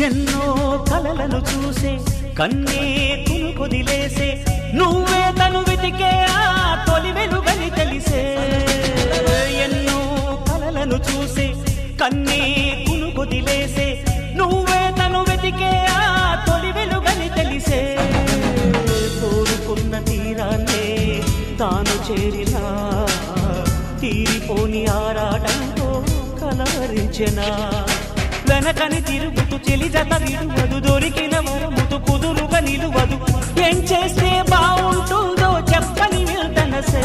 ఎన్నో కలలను చూసే కన్నే కునుకొదిలేసే నువ్వే తను వెతికే ఆ తొలి వెలుగని తెలిసే ఎన్నో కలలను చూసే కన్నే కునుకొదిలేసే నువ్వే తను వెతికే ఆ తొలి వెలుగని తెలిసే కోరుకున్న తీరాన్నే తాను చేరినా తీరిపోని ఆరాటంతో కలవరించెనా వెనకని తిరుగుతూ చెలి జత విడువదు దొరికిన వరముతు కుదురుగా నిలువదు ఏం చేస్తే బాగుంటుందో చెప్పని వెళ్తనసే